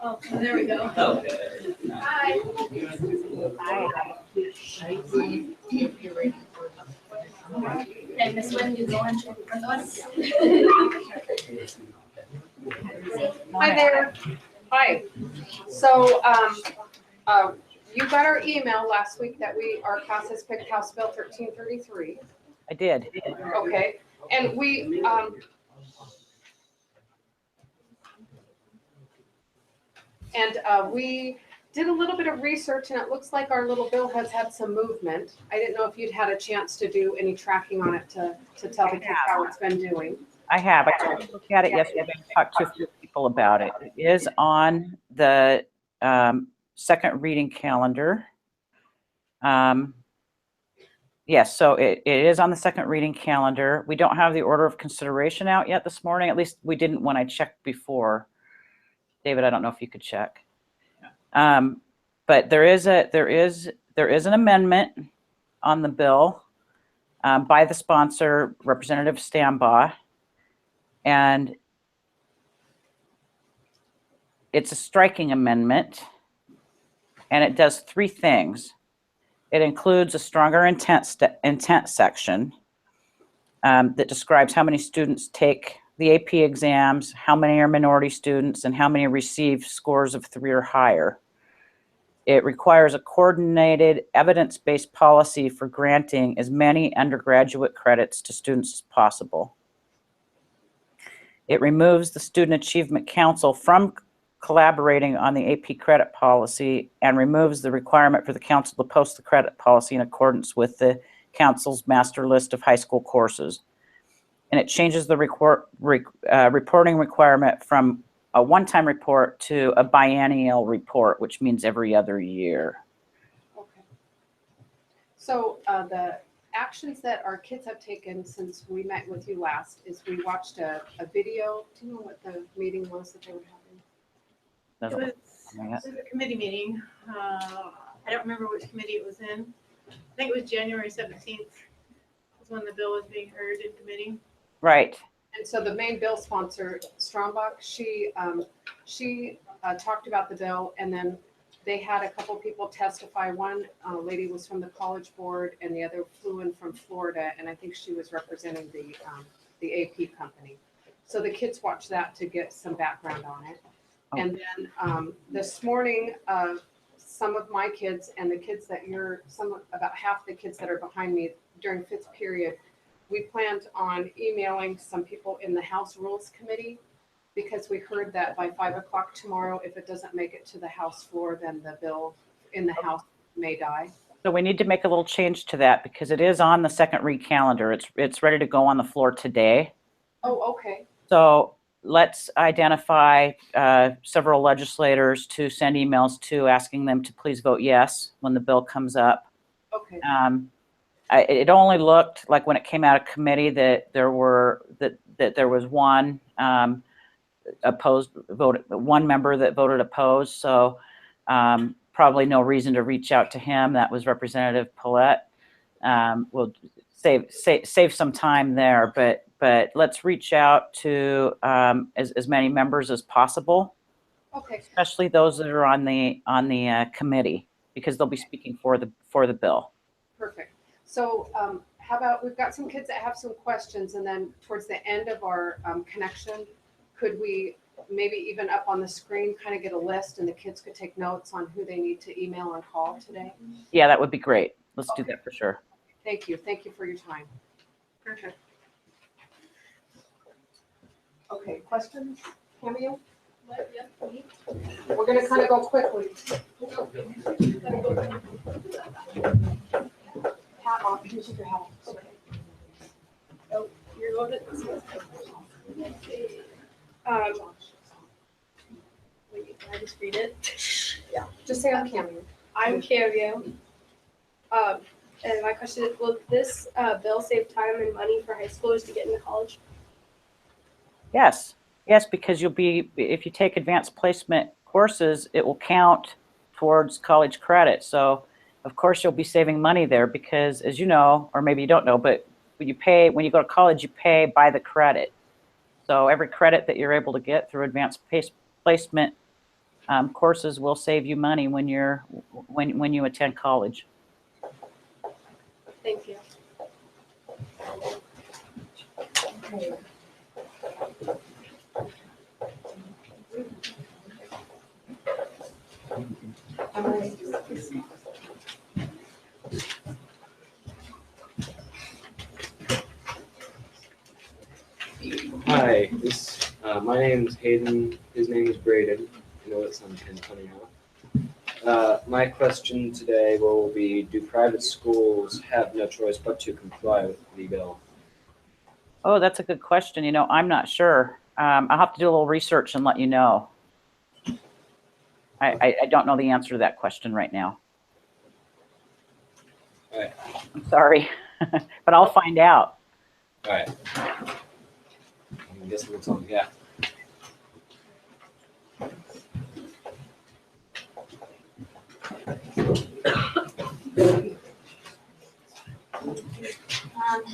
Oh, there we go. Okay. Hi. Hey, Miss Wynn, you going with us? Hi there. Hi. So, you got our email last week that our class has picked House Bill 1333. I did. Okay, and we did a little bit of research, and it looks like our little bill has had some movement. I didn't know if you'd had a chance to do any tracking on it to tell the kids how it's been doing. I have. I took a look at it yesterday. I talked to a few people about it. It is on the second reading calendar. Yes, so it is on the second reading calendar. We don't have the order of consideration out yet this morning. At least we didn't when I checked before. David, I don't know if you could check. But there is an amendment on the bill by the sponsor, Representative Stambaugh, and it's a striking amendment, and it does three things. It includes a stronger intent section that describes how many students take the AP exams, how many are minority students, and how many receive scores of 3 or higher. It requires a coordinated, evidence-based policy for granting as many undergraduate credits to students as possible. It removes the Student Achievement Council from collaborating on the AP credit policy and removes the requirement for the council to post the credit policy in accordance with the council's master list of high school courses. And it changes the reporting requirement from a one-time report to a biennial report, which means every other year. Okay. So the actions that our kids have taken since we met with you last is we watched a video. Do you know what the meeting was that they were having? It was a committee meeting. I don't remember which committee it was in. I think it was January 17th was when the bill was being heard in committee. Right. And so the main bill sponsor, Strombach, she talked about the bill, and then they had a couple people testify. One lady was from the College Board, and the other flew in from Florida, and I think she was representing the AP company. So the kids watched that to get some background on it. Oh. And then this morning, some of my kids and the kids that about half the kids that are behind me during fifth period, we planned on emailing some people in the House Rules Committee, because we heard that by 5 o'clock tomorrow, if it doesn't make it to the House floor, then the bill in the House may die. So we need to make a little change to that because it is on the second read calendar. It's ready to go on the floor today. Oh, okay. So let's identify several legislators to send emails to, asking them to please vote yes when the bill comes up. Okay. It only looked like when it came out of committee that there was one opposed vote, one member that voted opposed. So probably no reason to reach out to him. That was Representative Paulette. We'll save some time there, but let's reach out to as many members as possible. Okay. Especially those that are on the committee, because they'll be speaking for the bill. Perfect. So how about, we've got some kids that have some questions, and then towards the end of our connection, could we maybe even up on the screen kind of get a list, and the kids could take notes on who they need to email and call today? Yeah, that would be great. Let's do that for sure. Thank you. Thank you for your time. Perfect. Okay, questions? Cameo? Yep. We're going to kind of go quickly. Hat on. You should your hat on. Oh, you're loaded. Wait, can I just read it? Yeah. Just say I'm Cameo. I'm Cameo. And my question is, will this bill save time and money for high schoolers to get into college? Yes, because if you take advanced placement courses, it will count towards college credit. So of course you'll be saving money there, because as you know, or maybe you don't know, but when you go to college, you pay by the credit. So every credit that you're able to get through advanced placement courses will save you money when you attend college. Thank you. Hi, my name is Hayden. His name is Braden. I know it's on coming out. My question today will be: do private schools have no choice but to comply with the bill? Oh, that's a good question. I'm not sure. I'll have to do a little research and let you know. I don't know the answer to that question right now. All right. I'm sorry, but I'll find out. All right. I guess that's all we got.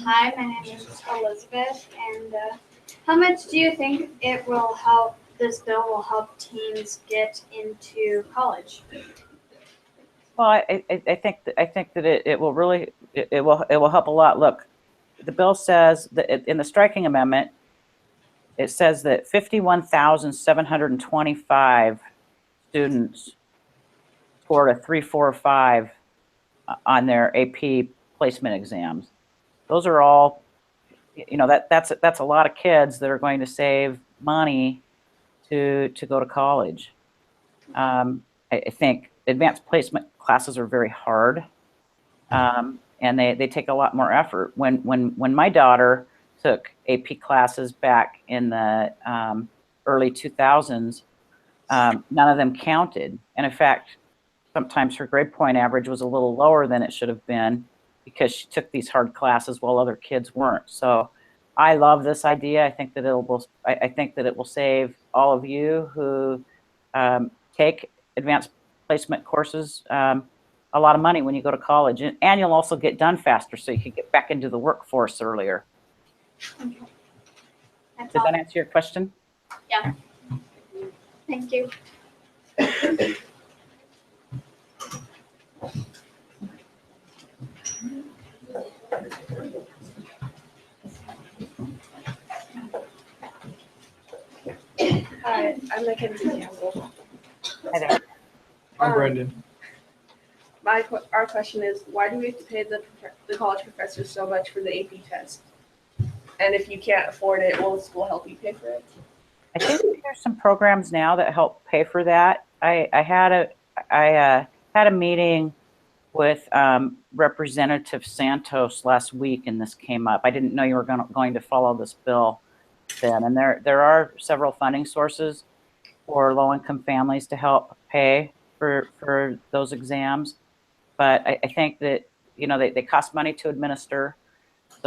Hi, my name is Elizabeth, and how much do you think this bill will help teens get into college? Well, I think that it will really it will help a lot. Look, the bill says that in the striking amendment, it says that 51,725 students scored a 3, 4, or 5 on their AP placement exams. Those are all, that's a lot of kids that are going to save money to go to college. I think advanced placement classes are very hard, and they take a lot more effort. When my daughter took AP classes back in the early 2000s, none of them counted. And in fact, sometimes her grade point average was a little lower than it should have been because she took these hard classes while other kids weren't. So I love this idea. I think that it will save all of you who take advanced placement courses a lot of money when you go to college, and you'll also get done faster, so you can get back into the workforce earlier. Okay. That's Did all. that answer your question? Yeah. Thank you. Hi, I'm Mackenzie Campbell. Hi there. I'm Brendan. Our question is, why do we have to pay the college professors so much for the AP test? And if you can't afford it, will the school help you pay for it? I think there's some programs now that help pay for that. I had a meeting with Representative Santos last week, and this came up. I didn't know you were going to follow this bill then. And there are several funding sources for low-income families to help pay for those exams. But I think that, they cost money to administer.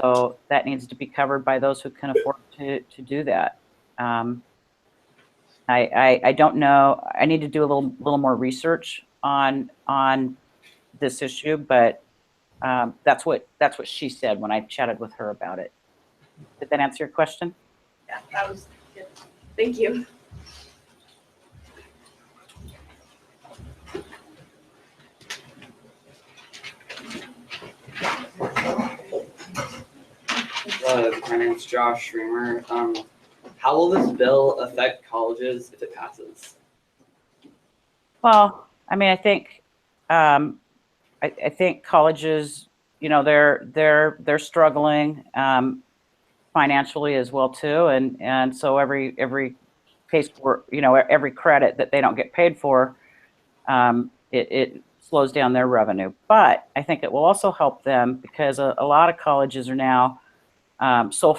So that needs to be covered by those who can afford to do that. I don't know. I need to do a little more research on this issue, but that's what she said when I chatted with her about it. Did that answer your question? Yeah, that was good. Thank you. My name's Josh Schremer. How will this bill affect colleges if it passes? Well, I mean, I think I think colleges, they're struggling financially as well too, and so every case for every credit that they don't get paid for, it slows down their revenue. But I think it will also help them because a lot of colleges are now so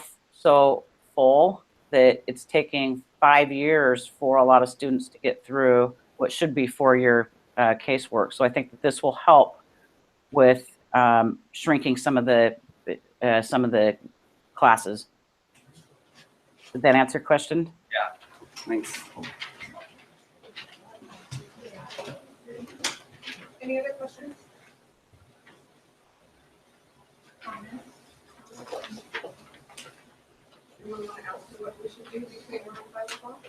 full that it's taking 5 years for a lot of students to get through what should be 4-year casework. So I think that this will help with shrinking some of the classes. Did that answer your question? Yeah. Thanks. Any other questions? Anyone want to ask what we should do between 1 and 5 o'clock?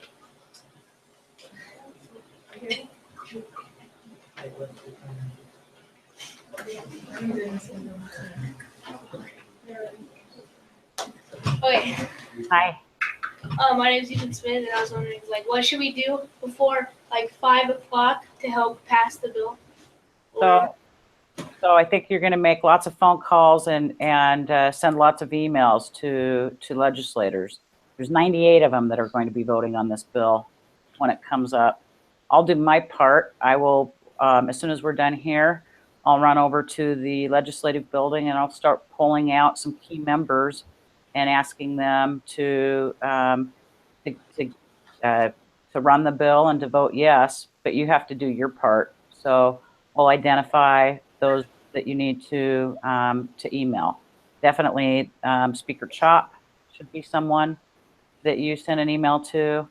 Okay. Okay, Hi. my name is Ethan Smith, and I was wondering, like, what should we do before, like, 5 o'clock to help pass the bill? Or- So I think you're going to make lots of phone calls and send lots of emails to legislators. There's 98 of them that are going to be voting on this bill when it comes up. I'll do my part. I will, as soon as we're done here, I'll run over to the legislative building and I'll start pulling out some key members and asking them to run the bill and to vote yes, but you have to do your part. So we'll identify those that you need to email. Definitely Speaker Chop should be someone that you send an email to,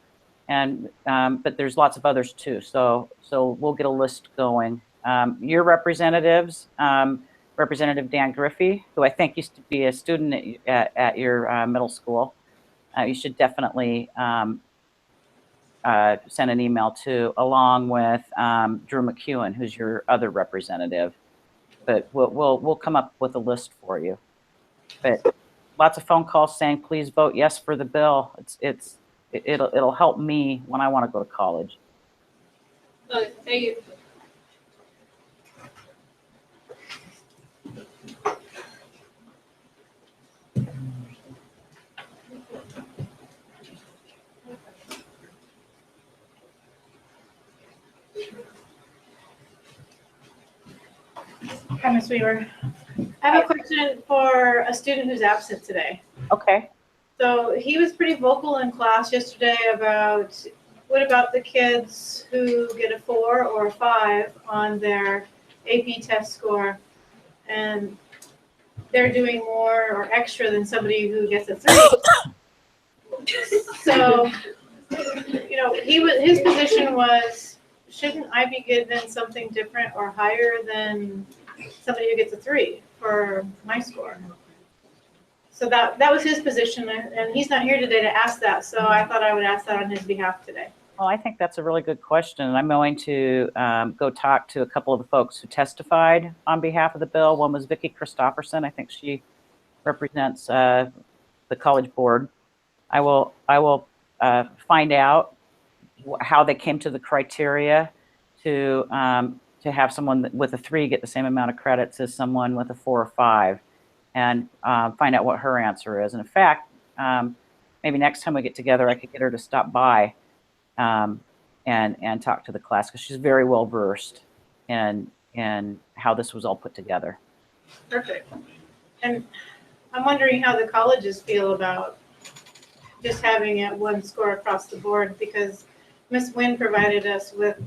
and but there's lots of others too. So we'll get a list going. Your representatives, Representative Dan Griffey, who I think used to be a student at your middle school, you should definitely send an email to, along with Drew McEwen, who's your other representative. But we'll come up with a list for you. But lots of phone calls saying, please vote yes for the bill. It'll help me when I want to go to college. Okay, thank you. Hi, Ms. Weaver. I have a question for a student who's absent today. Okay. So he was pretty vocal in class yesterday about, what about the kids who get a 4 or a 5 on their AP test score, and they're doing more or extra than somebody who gets a 3. So, his position was, shouldn't I be given something different or higher than somebody who gets a 3 for my score? So that was his position, and he's not here today to ask that, so I thought I would ask that on his behalf today. Well, I think that's a really good question. I'm going to go talk to a couple of the folks who testified on behalf of the bill. One was Vicki Christopherson. I think she represents the College Board. I will find out how they came to the criteria to have someone with a 3 get the same amount of credits as someone with a 4 or 5, and find out what her answer is. And in fact, maybe next time we get together, I could get her to stop by and talk to the class, because she's very well versed in how this was all put together. Perfect. And I'm wondering how the colleges feel about just having it one score across the board, because Ms. Wynn provided us with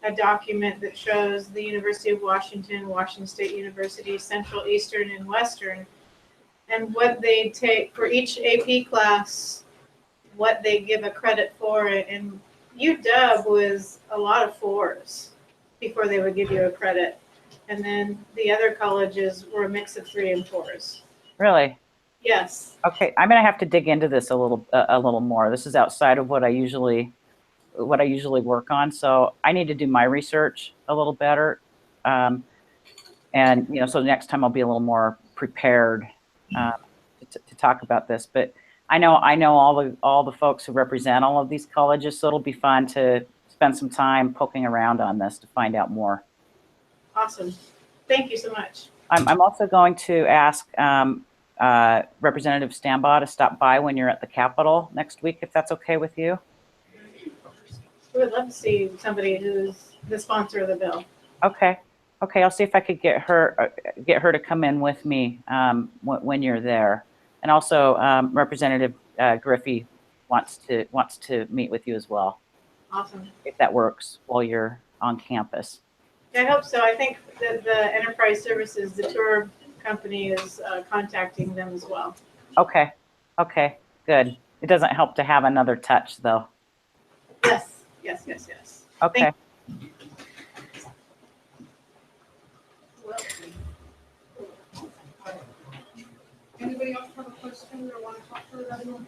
a document that shows the University of Washington, Washington State University, Central, Eastern, and Western, and what they take for each AP class, what they give a credit for it. And UW was a lot of 4s before they would give you a credit. And then the other colleges were a mix of 3 and 4s. Really? Yes. Okay, I'm going to have to dig into this a little more. This is outside of what I usually work on, so I need to do my research a little better. And so next time I'll be a little more prepared to talk about this. But I know all the folks who represent all of these colleges, so it'll be fun to spend some time poking around on this to find out more. Awesome. Thank you so much. I'm also going to ask Representative Stambaugh to stop by when you're at the Capitol next week, if that's okay with you. We would love to see somebody who's the sponsor of the bill. Okay. I'll see if I could get her to come in with me when you're there. And also, Representative Griffey wants to meet with you as well. Awesome. If that works while you're on campus. I hope so. I think that the Enterprise Services, the tour company, is contacting them as well. Okay, good. It doesn't help to have another touch, though. Yes. Okay. Anybody else have a question or want to talk to anyone?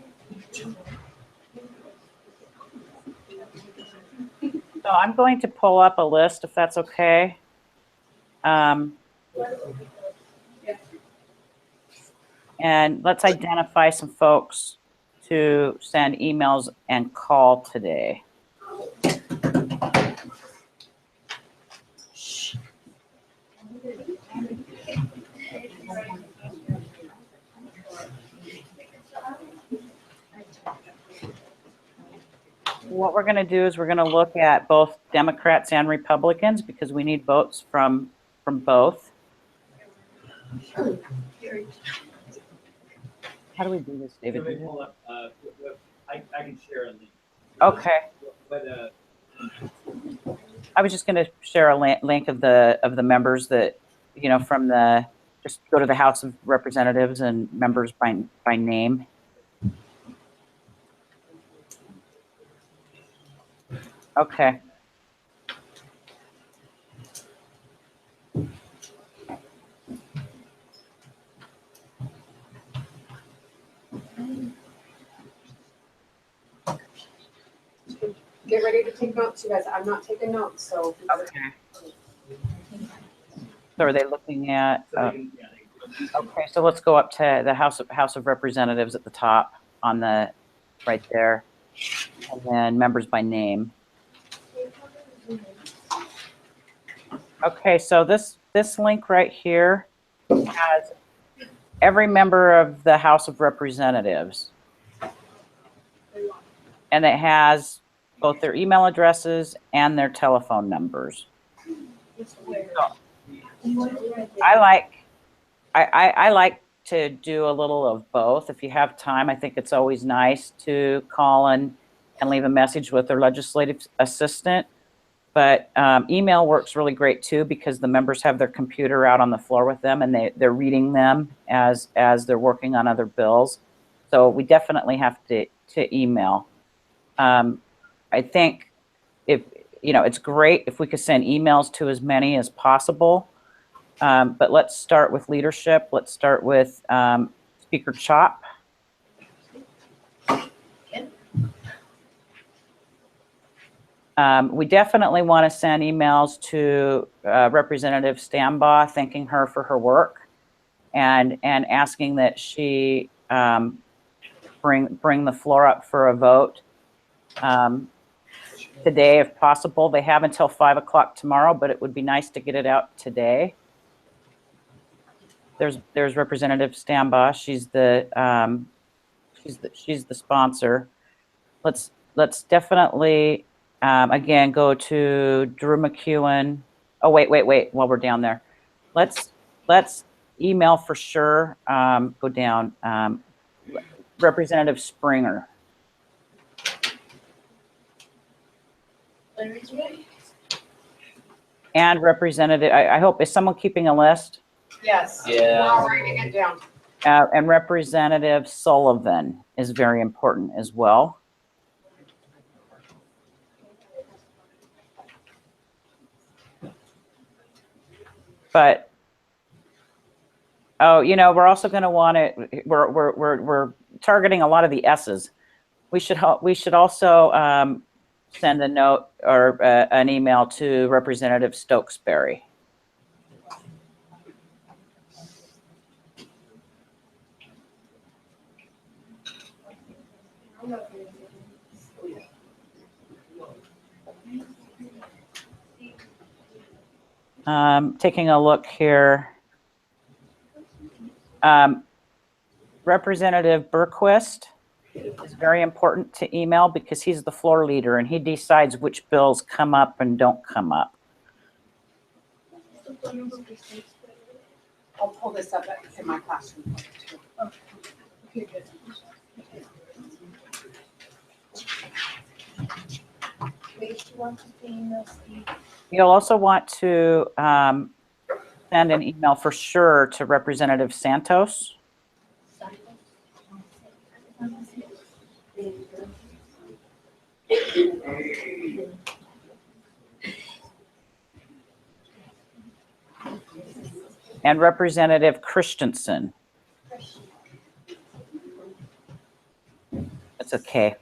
So I'm going to pull up a list, if that's okay. And let's identify some folks to send emails and call today. What we're going to do is we're going to look at both Democrats and Republicans because we need votes from both. How do we do this, David? Somebody pull up, I can share a link. Okay. But, I was just going to share a link of the members that, you know, from the, just go to the House of Representatives and members by name. Okay. Get ready to take notes, you guys. I'm not taking notes, so. Okay. So are they looking at? yeah, Okay, so let's go up to the House of Representatives at the top on the right there, and then members by name. Okay, so this link right here has every member of the House of Representatives, and it has both their email addresses and their telephone numbers. So, I like to do a little of both. If you have time, I think it's always nice to call and leave a message with their legislative assistant. But email works really great too because the members have their computer out on the floor with them and they're reading them as they're working on other bills. So we definitely have to email. I think it's great if we could send emails to as many as possible. But let's start with leadership. Let's start with Speaker Chop. We definitely want to send emails to Representative Stambaugh, thanking her for her work and asking that she bring the floor up for a vote today if possible. They have until 5 o'clock tomorrow, but it would be nice to get it out today. There's Representative Stambaugh. She's the sponsor. Let's definitely again go to Drew McEwen. Oh wait, while we're down there, let's email for sure. Go down, Representative Springer. And Representative, I hope, is someone keeping a list? Yes. Yeah. We're all writing it down. And Representative Sullivan is very important as well. But we're also going to want to. We're targeting a lot of the S's. We should also send a note or an email to Representative Stokesbury. Taking a look here. Representative Berquist is very important to email because he's the floor leader and he decides which bills come up and don't come up. I'll pull this up in my classroom. Okay, good. You'll also want to send an email for sure to Representative Santos. And Representative Christensen. It's okay.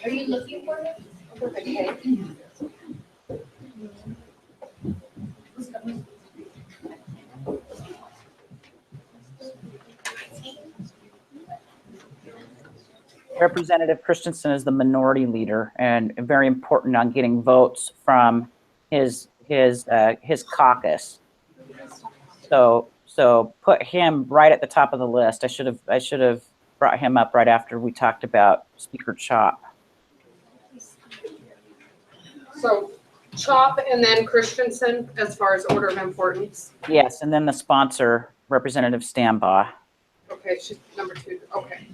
Are you looking for it? Okay. Representative Christensen is the minority leader and very important on getting votes from his caucus. So put him right at the top of the list. I should have brought him up right after we talked about Speaker Chop. So Chop and then Christensen as far as order of importance. Yes, and then the sponsor, Representative Stambaugh. Okay, she's number 2. Okay.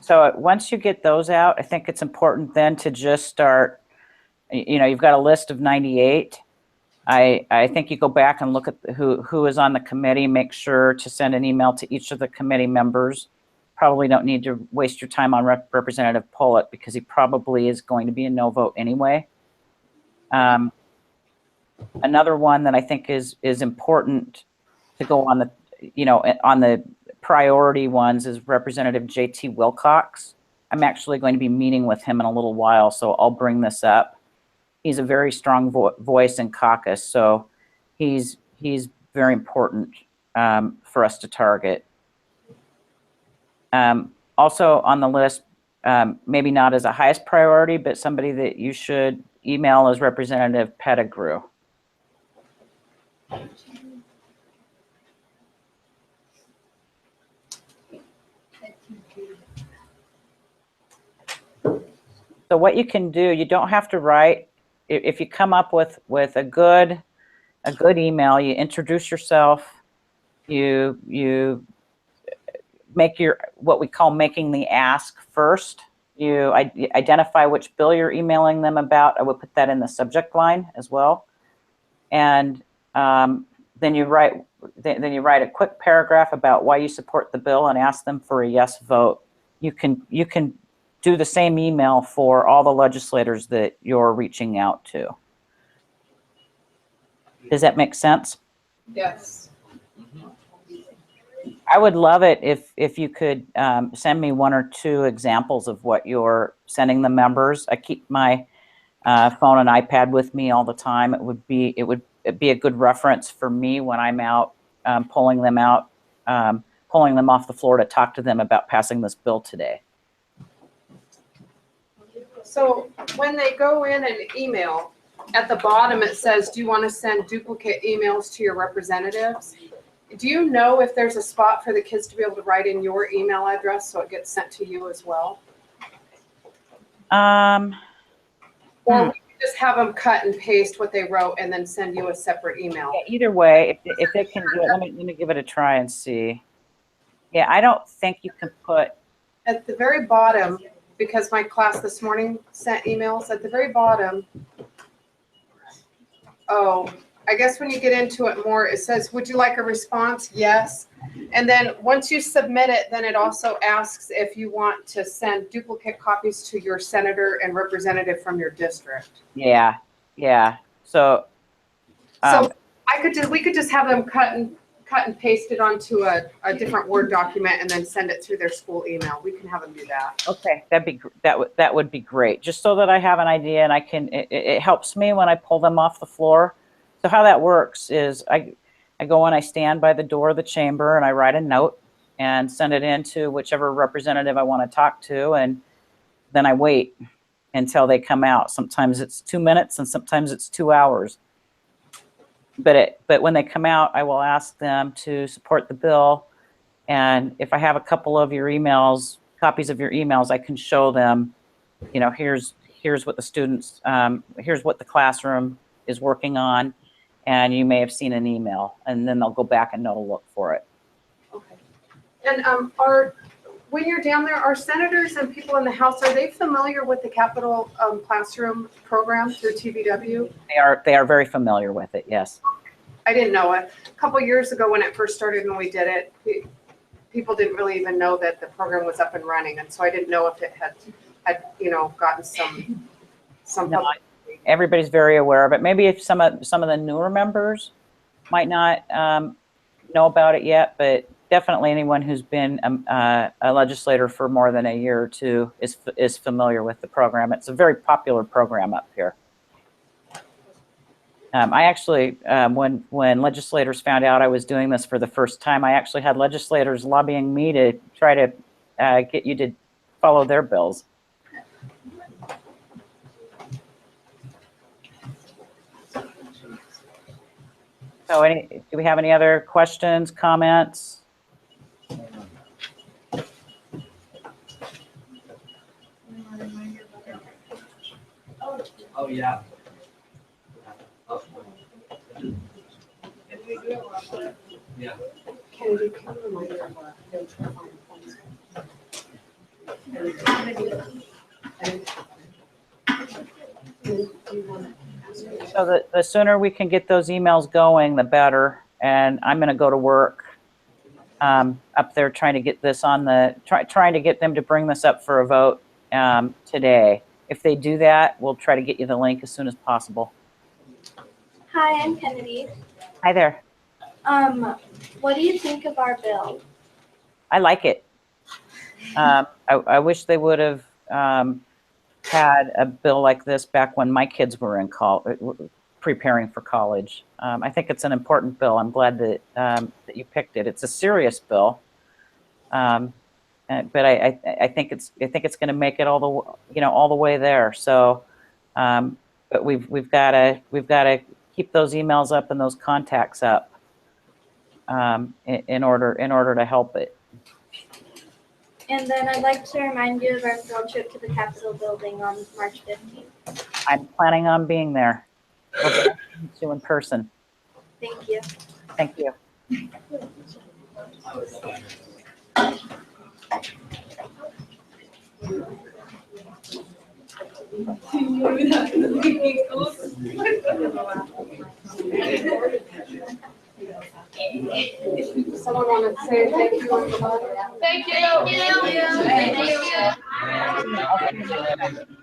So once you get those out, I think it's important then to just start, you've got a list of 98. I think you go back and look at who is on the committee, make sure to send an email to each of the committee members. Probably don't need to waste your time on Representative Pollitt because he probably is going to be a no vote anyway. Another one that I think is important to go on the priority ones is Representative J.T. Wilcox. I'm actually going to be meeting with him in a little while, so I'll bring this up. He's a very strong voice in caucus, so he's very important for us to target. Also on the list, maybe not as a highest priority, but somebody that you should email is Representative Pettigrew. So what you can do, you don't have to write. If you come up with a good email, you introduce yourself, you make what we call making the ask first. You identify which bill you're emailing them about. I would put that in the subject line as well, and then you write a quick paragraph about why you support the bill and ask them for a yes vote. You can do the same email for all the legislators that you're reaching out to. Does that make sense? Yes. I would love it if you could send me 1 or 2 examples of what you're sending the members. I keep my phone and iPad with me all the time. It would be a good reference for me when I'm out pulling them off the floor to talk to them about passing this bill today. So when they go in and email, at the bottom it says, do you want to send duplicate emails to your representatives? Do you know if there's a spot for the kids to be able to write in your email address so it gets sent to you as well? Or we can just have them cut and paste what they wrote and then send you a separate email. Yeah, either way, if they can do it, let me give it a try and see. Yeah, I don't think you can put At the very bottom, because my class this morning sent emails, at the very bottom, I guess when you get into it more, it says, would you like a response? Yes. And then once you submit it, then it also asks if you want to send duplicate copies to your senator and representative from your district. Yeah. So we could just have them cut and paste it onto a different Word document and then send it through their school email. We can have them do that. okay, that would be great. Just so that I have an idea and I can. It helps me when I pull them off the floor. So how that works is I go and I stand by the door of the chamber and I write a note and send it in to whichever representative I want to talk to, and then I wait until they come out. Sometimes it's 2 minutes and sometimes it's 2 hours. But when they come out, I will ask them to support the bill. And if I have a couple of your emails, copies of your emails, I can show them, here's what the students, here's what the classroom is working on. And you may have seen an email, and then they'll go back and know to look for it. Okay. And when you're down there, are senators and people in the House, are they familiar with the Capital Classroom program through TVW? They are very familiar with it, yes. I didn't know it. A couple years ago when it first started and we did it, people didn't really even know that the program was up and running. And so I didn't know if it had gotten some No, everybody's very aware of it. Maybe if some of the newer members might not know about it yet, but definitely anyone who's been a legislator for more than a year or two is familiar with the program. It's a very popular program up here. I actually, when legislators found out I was doing this for the first time, I actually had legislators lobbying me to try to get you to follow their bills. So do we have any other questions, comments? Oh, yeah. Yeah. Kennedy, can you remind me of no trip on funds? So the sooner we can get those emails going, the better. And I'm going to go to work up there trying to get this on trying to get them to bring this up for a vote today. If they do that, we'll try to get you the link as soon as possible. Hi, I'm Kennedy. Hi there. What do you think of our bill? I like it. I wish they would have had a bill like this back when my kids were in preparing for college. I think it's an important bill. I'm glad that that you picked it. It's a serious bill, but I think it's going to make it all the way there. So, but we've got to keep those emails up and those contacts up in order to help it. And then I'd like to remind you of our field trip to the Capitol building on March 15th. I'm planning on being there. We'll meet you in person. Thank you. Thank you. Someone want to say thank you? Thank you. Thank you. Thank you.